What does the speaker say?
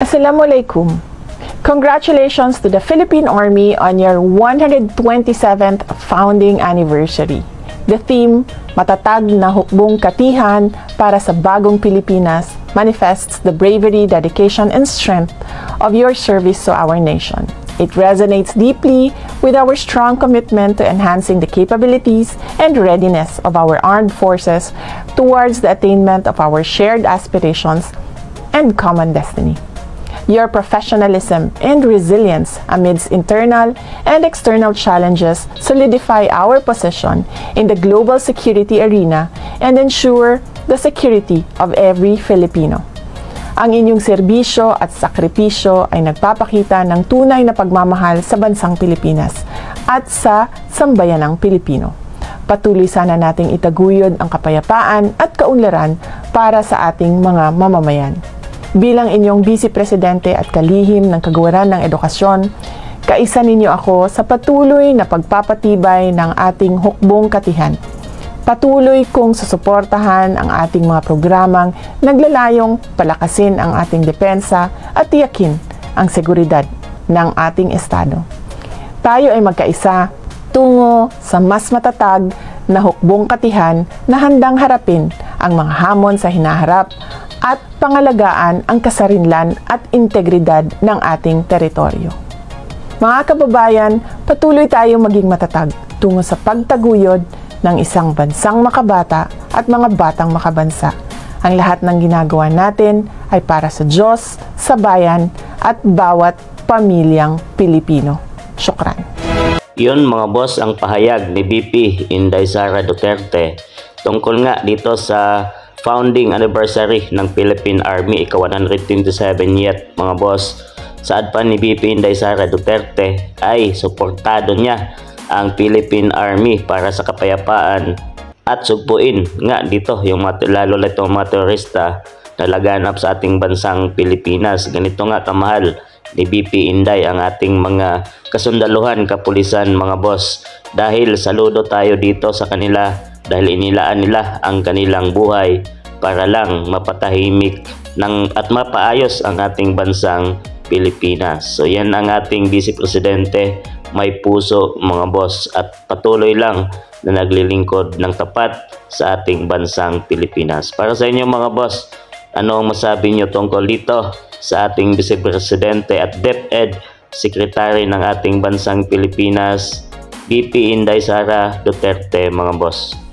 Assalamualaikum. Congratulations to the Philippine Army on your 127th founding anniversary. The theme, Matatag na Hukbong Katihan para sa Bagong Pilipinas, manifests the bravery, dedication, and strength of your service to our nation. It resonates deeply with our strong commitment to enhancing the capabilities and readiness of our armed forces towards the attainment of our shared aspirations and common destiny. Your professionalism and resilience amidst internal and external challenges solidify our position in the global security arena and ensure the security of every Filipino. Ang inyong serbisyo at sakripisyo ay nagpapakita ng tunay na pagmamahal sa bansang Pilipinas at sa sambayanang Pilipino. Patuloy sana nating itaguyod ang kapayapaan at kaunlaran para sa ating mga mamamayan. Bilang inyong Vice Presidente at kalihim ng Kagawaran ng Edukasyon, kaisa ninyo ako sa patuloy na pagpapatibay ng ating hukbong katihan. Patuloy kong susuportahan ang ating mga programang naglalayong palakasin ang ating depensa at tiyakin ang seguridad ng ating Estado. Tayo ay magkaisa tungo sa mas matatag na hukbong katihan na handang harapin ang mga hamon sa hinaharap at pangalagaan ang kasarinlan at integridad ng ating teritoryo. Mga kababayan, patuloy tayong maging matatag tungo sa pagtaguyod ng isang bansang makabata at mga batang makabansa. Ang lahat ng ginagawa natin ay para sa Diyos, sa bayan at bawat pamilyang Pilipino. Syukran. Yun mga boss ang pahayag ni VP Inday Sara Duterte tungkol nga dito sa founding anniversary ng Philippine Army, ika-127 yet mga boss. Saad pa ni VP Inday Sara Duterte ay suportado niya ang Philippine Army para sa kapayapaan at sugpuin nga dito yung lalo na itong mga terorista na laganap sa ating bansang Pilipinas. Ganito nga kamahal ni VP Inday ang ating mga kasundaluhan, kapulisan mga boss, dahil saludo tayo dito sa kanila dahil inilaan nila ang kanilang buhay para lang mapatahimik at mapaayos ang ating bansang Pilipinas. So yan ang ating Vice Presidente, may puso mga boss, at patuloy lang na naglilingkod ng tapat sa ating bansang Pilipinas. Para sa inyo mga boss, ano ang masabi nyo tungkol dito sa ating Vice Presidente at DepEd Secretary ng ating bansang Pilipinas, VP Inday Sara Duterte mga boss?